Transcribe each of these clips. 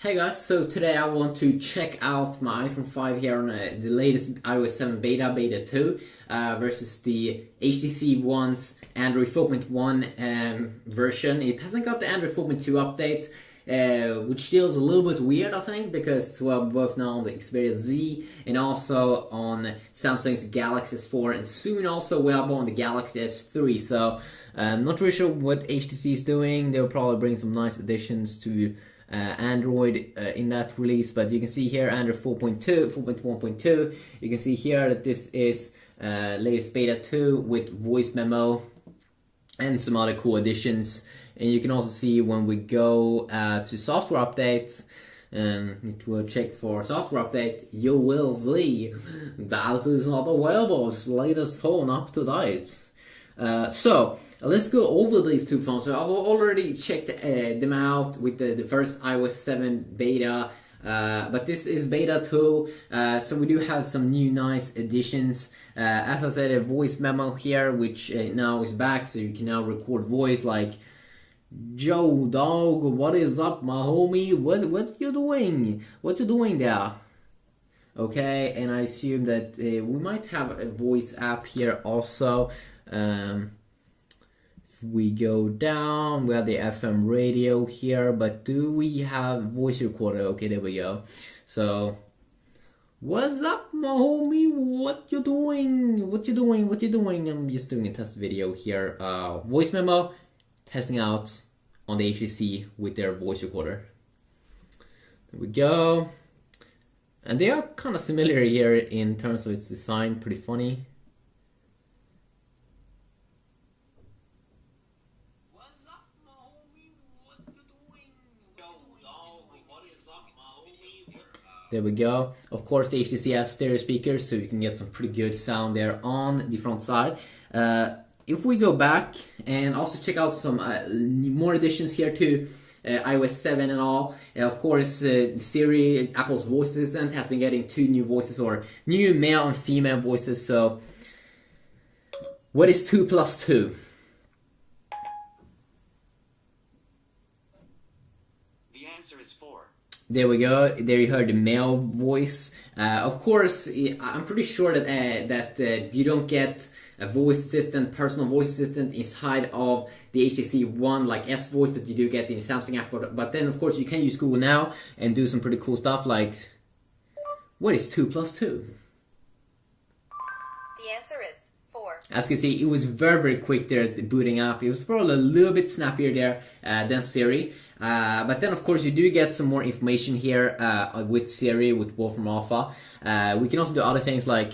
Hey guys, so today I want to check out my iPhone 5 here on the latest iOS 7 beta 2 versus the HTC One's Android 4.1 version. It hasn't got the Android 4.2 update, which feels a little bit weird, I think, because we're both now on the Xperia Z and also on Samsung's Galaxy S4, and soon also we'll be on the Galaxy S3. So I'm not really sure what HTC is doing. They'll probably bring some nice additions to Android in that release, but you can see here Android 4.2, 4.1.2. You can see here that this is latest beta 2 with voice memo and some other cool additions. And you can also see when we go to software updates, it will check for software update, you will see that is not the wearable's latest phone up to date. So let's go over these two phones. So I've already checked them out with the first iOS 7 beta, but this is beta 2, so we do have some new nice additions. As I said, a voice memo here, which now is back, so you can now record voice like, "Joe dog, what is up, my homie? What you doing? What you doing there?" Okay, and I assume that we might have a voice app here also. If we go down, we have the FM radio here, but do we have voice recorder? Okay, there we go. So, what's up, my homie? What you doing? What you doing? What you doing? I'm just doing a test video here. Voice memo, testing out on the HTC with their voice recorder. There we go. And they are kind of similar here in terms of its design, pretty funny. There we go. Of course, the HTC has stereo speakers, so you can get some pretty good sound there on the front side. If we go back and also check out some more additions here to iOS 7 and all. Of course, Siri, Apple's voice assistant, has been getting 2 new voices, or new male and female voices. So, what is 2 plus 2? The answer is 4. There we go. There you heard the male voice. Of course, I'm pretty sure that you don't get a voice assistant, personal voice assistant inside of the HTC One, like S Voice, that you do get in the Samsung app. But then, of course, you can use Google Now and do some pretty cool stuff like, what is 2 plus 2? The answer is 4. As you can see, it was very quick there at the booting up. It was probably a little bit snappier there than Siri. But then, of course, you do get some more information here with Siri, with Wolfram Alpha. We can also do other things like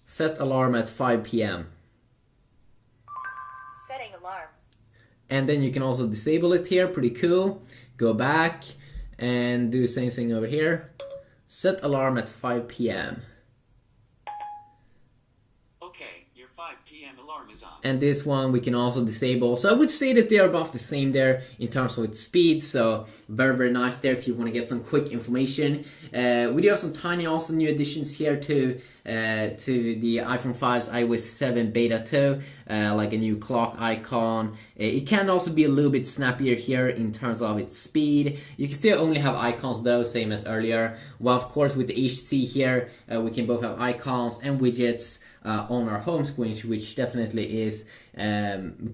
set alarm at 5 p.m. Setting alarm. And then you can also disable it here, pretty cool. Go back and do the same thing over here. Set alarm at 5 p.m. Okay, your 5 p.m. alarm is on. And this one we can also disable. So I would say that they are about the same there in terms of its speed. So very nice there if you want to get some quick information. We do have some tiny also new additions here to the iPhone 5's iOS 7 beta 2, like a new clock icon. It can also be a little bit snappier here in terms of its speed. You can still only have icons though, same as earlier. Well, of course, with the HTC here, we can both have icons and widgets on our home screen, which definitely is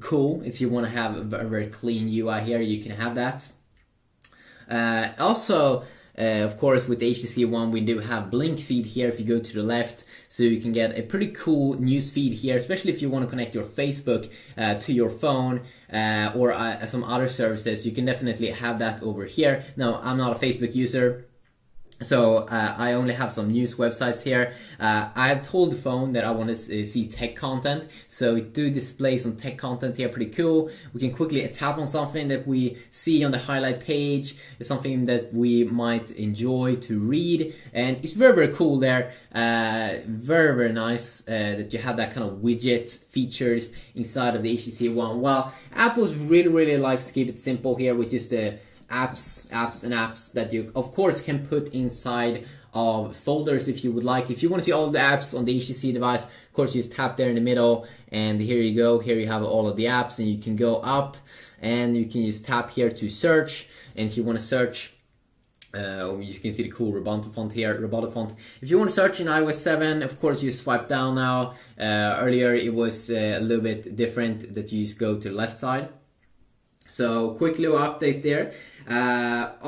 cool. If you want to have a very clean UI here, you can have that. Also, of course, with the HTC One, we do have blink feed here if you go to the left, so you can get a pretty cool news feed here, especially if you want to connect your Facebook to your phone or some other services. You can definitely have that over here. Now, I'm not a Facebook user, so I only have some news websites here. I have told the phone that I want to see tech content, so it do display some tech content here, pretty cool. We can quickly tap on something that we see on the highlight page, something that we might enjoy to read, and it's very cool there. Very nice that you have that kind of widget features inside of the HTC One. Well, Apple's really likes to keep it simple here, which is the apps that you of course can put inside of folders if you would like. If you want to see all the apps on the HTC device, of course you just tap there in the middle and here you go. Here you have all of the apps and you can go up and you can use tap here to search. And if you want to search, you can see the cool Roboto font here, Roboto font. If you want to search in iOS 7, of course you swipe down now. Earlier it was a little bit different, that you just go to the left side. So quick little update there.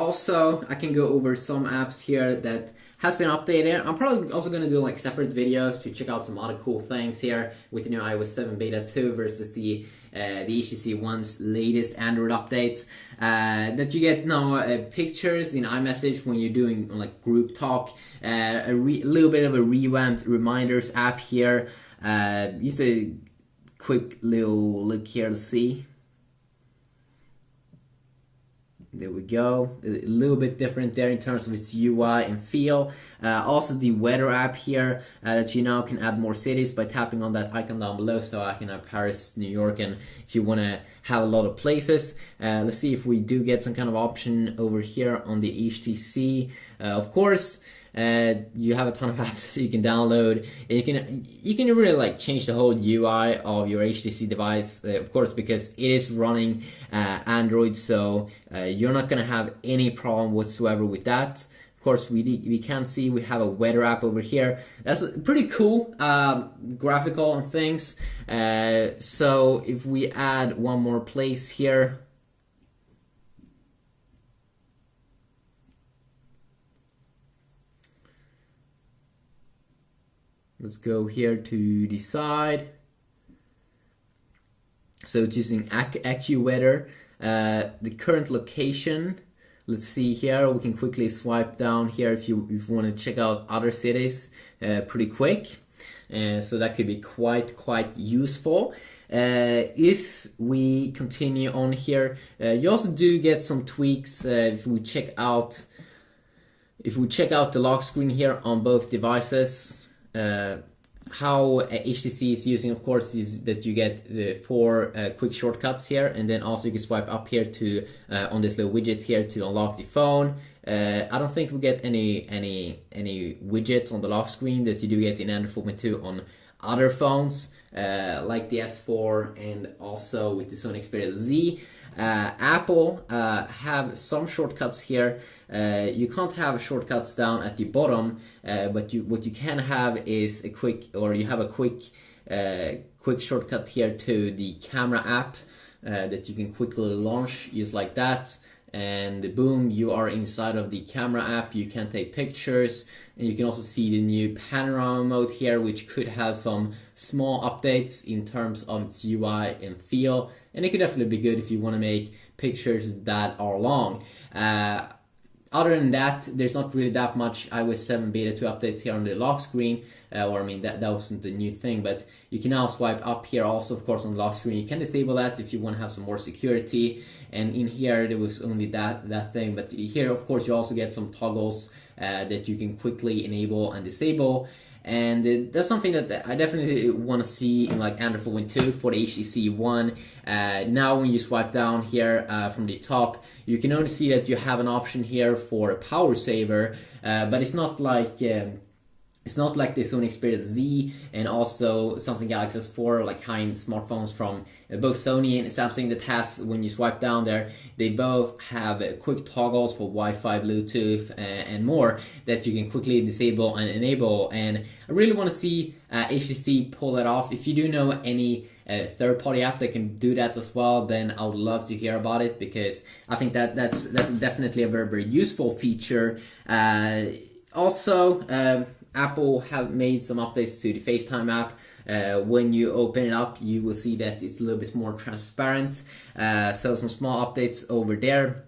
Also, I can go over some apps here that has been updated. I'm probably also going to do like separate videos to check out some other cool things here with the new iOS 7 Beta 2 versus the HTC One's latest Android updates. That you get now pictures in iMessage when you're doing like group talk. A little bit of a revamped reminders app here. Just a quick little look here to see. There we go. A little bit different there in terms of its UI and feel. Also the weather app here, that you now can add more cities by tapping on that icon down below. So I can have Paris, New York, and if you want to have a lot of places. Let's see if we do get some kind of option over here on the HTC. Of course, you have a ton of apps that you can download, and you can really like change the whole UI of your HTC device, of course, because it is running Android, so you're not gonna have any problem whatsoever with that. Of course, we can see we have a weather app over here. That's pretty cool, graphical and things. So if we add one more place here. Let's go here to the side. So it's using AccuWeather. The current location. Let's see here. We can quickly swipe down here if you want to check out other cities pretty quick. So that could be quite useful. If we continue on here, you also do get some tweaks if we check out the lock screen here on both devices. How HTC is using, of course, is that you get the 4 quick shortcuts here, and then also you can swipe up here to on this little widget here to unlock the phone. I don't think we get any widgets on the lock screen that you do get in Android 4.2 on other phones, like the S4 and also with the Sony Xperia Z. Apple have some shortcuts here. You can't have shortcuts down at the bottom, but what you can have is a quick shortcut here to the camera app that you can quickly launch, just like that, and boom, you are inside of the camera app. You can take pictures, and you can also see the new panorama mode here, which could have some small updates in terms of its UI and feel, and it could definitely be good if you want to make pictures that are long. Other than that, there's not really that much iOS 7 Beta 2 updates here on the lock screen, or I mean that wasn't a new thing, but you can now swipe up here also, of course, on the lock screen. You can disable that if you want to have some more security, and in here there was only that thing, but here, of course, you also get some toggles that you can quickly enable and disable. And that's something that I definitely want to see in like Android 4.2 for the HTC One. Now when you swipe down here from the top, you can only see that you have an option here for a power saver, but it's not like the Sony Xperia Z and also Samsung Galaxy S4, like high-end smartphones from both Sony and Samsung, that has, when you swipe down there, they both have quick toggles for Wi-Fi, Bluetooth, and more that you can quickly disable and enable. And I really want to see HTC pull that off. If you do know any third-party app that can do that as well, then I would love to hear about it, because I think that's definitely a very useful feature. Also, Apple have made some updates to the FaceTime app. When you open it up, you will see that it's a little bit more transparent. So some small updates over there.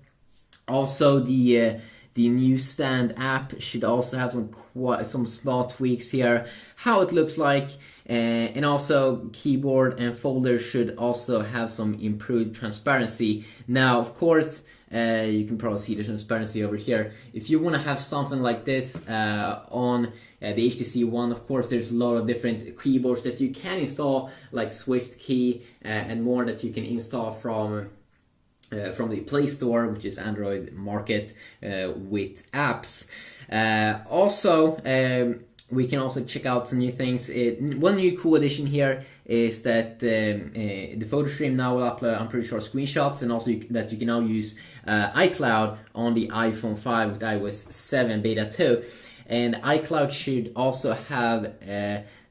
Also, the newsstand app should also have some small tweaks here, how it looks like, and also keyboard and folders should also have some improved transparency. Now, of course, you can probably see the transparency over here. If you want to have something like this on the HTC One, of course, there's a lot of different keyboards that you can install, like Swift Key and more, that you can install from the Play Store, which is Android market with apps. Also, we can also check out some new things. One new cool addition here is that the photo stream now will upload, I'm pretty sure, screenshots, and also that you can now use iCloud on the iPhone 5 with iOS 7 Beta 2. And iCloud should also have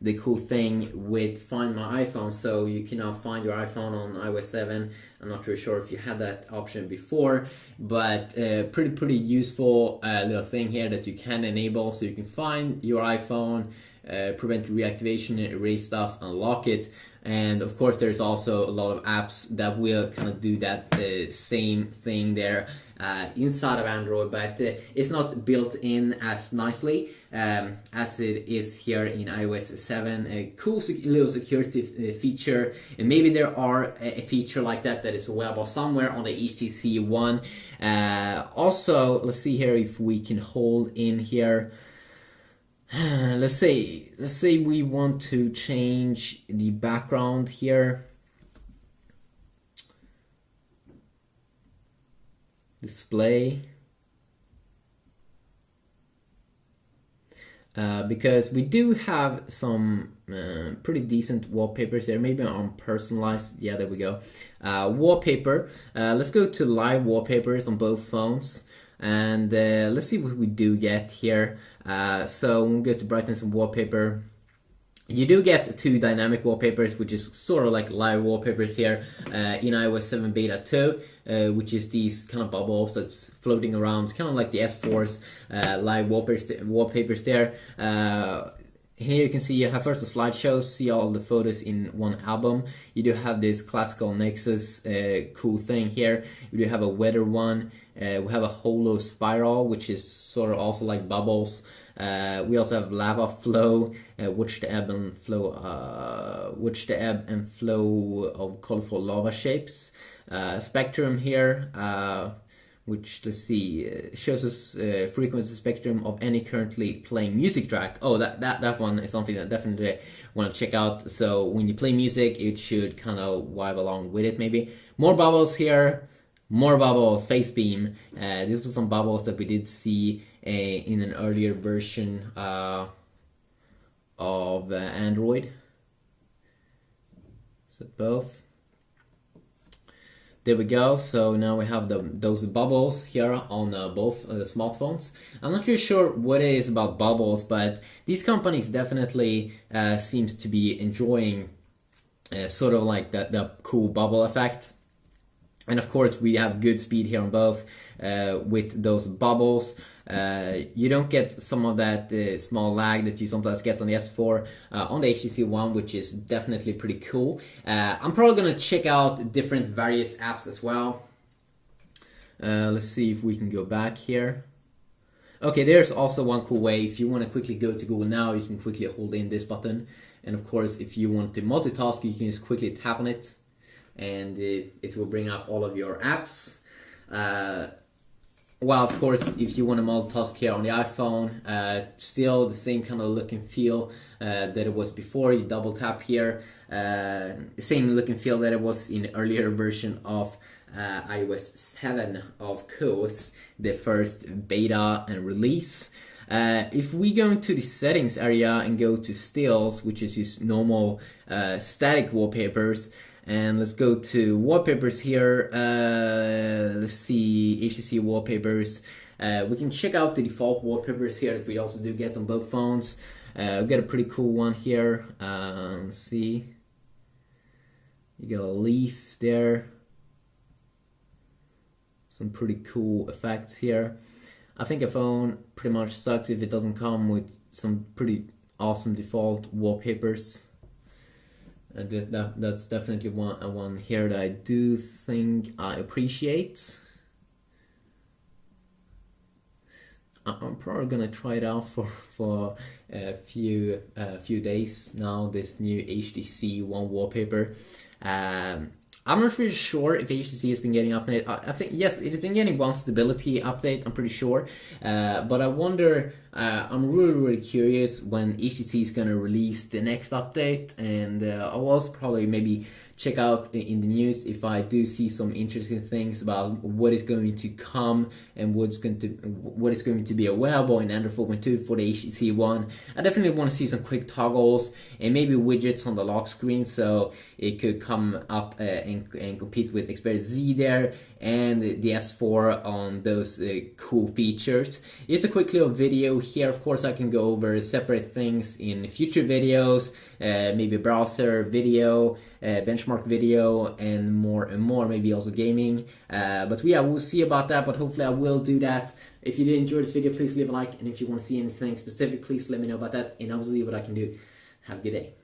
the cool thing with Find My iPhone, so you can now find your iPhone on iOS 7. I'm not really sure if you had that option before, but pretty useful little thing here that you can enable, so you can find your iPhone, prevent reactivation, erase stuff, unlock it. And of course there's also a lot of apps that will kind of do that same thing there inside of Android, but it's not built in as nicely as it is here in iOS 7. A cool little security feature, and maybe there are a feature like that that is available somewhere on the HTC One. Also, let's see here if we can hold in here. Let's say we want to change the background here. Display. Because we do have some pretty decent wallpapers there. Maybe on personalized. Yeah, there we go. Wallpaper. Let's go to live wallpapers on both phones. And let's see what we do get here. So we'll go to brightness and wallpaper. You do get 2 dynamic wallpapers, which is sort of like live wallpapers here in iOS 7 Beta 2, which is these kind of bubbles that's floating around, kind of like the S4's live wallpapers there. Here you can see you have first the slideshows, see all the photos in one album. You do have this classical Nexus cool thing here. You do have a weather one. We have a holo spiral, which is sort of also like bubbles. We also have lava flow, watch the ebb and flow, of colorful lava shapes. Spectrum here, which, let's see, shows us frequency spectrum of any currently playing music track. Oh, that one is something that definitely want to check out. So when you play music, it should kind of vibe along with it. Maybe more bubbles here. More bubbles, face beam. This was some bubbles that we did see in an earlier version of Android. So both. There we go. So now we have those bubbles here on both smartphones. I'm not really sure what it is about bubbles, but these companies definitely seems to be enjoying sort of like the cool bubble effect. And of course we have good speed here on both with those bubbles. You don't get some of that small lag that you sometimes get on the S4 on the HTC One, which is definitely pretty cool. I'm probably going to check out different various apps as well. Let's see if we can go back here. Okay, there's also one cool way. If you want to quickly go to Google Now, you can quickly hold in this button. And of course, if you want to multitask, you can just quickly tap on it, and it will bring up all of your apps. Well, of course, if you want to multitask here on the iPhone, still the same kind of look and feel that it was before. You double tap here, same look and feel that it was in earlier version of iOS 7, of course, the first beta and release. If we go into the settings area and go to stills, which is just normal static wallpapers, and let's go to wallpapers here. Let's see, HTC wallpapers. We can check out the default wallpapers here that we also do get on both phones. We got a pretty cool one here. Let's see. You got a leaf there. Some pretty cool effects here. I think a phone pretty much sucks if it doesn't come with some pretty awesome default wallpapers. That's definitely one here that I do think I appreciate. I'm probably gonna try it out for a few days now. This new HTC One wallpaper. I'm not really sure if HTC has been getting updated. I think yes, it has been getting one stability update. I'm pretty sure, but I wonder. I'm really curious when HTC is gonna release the next update, and I will also probably maybe check out in the news if I do see some interesting things about what is going to come and what is going to be available in Android 4.2 for the HTC One. I definitely want to see some quick toggles and maybe widgets on the lock screen, so it could come up and compete with Xperia Z there and the S4 on those cool features. Just a quick little video here. Of course, I can go over separate things in future videos, maybe browser video, benchmark video, and more, maybe also gaming. But yeah, we'll see about that, but hopefully I will do that. If you did enjoy this video, please leave a like, and if you want to see anything specific, please let me know about that, and I'll see what I can do. Have a good day.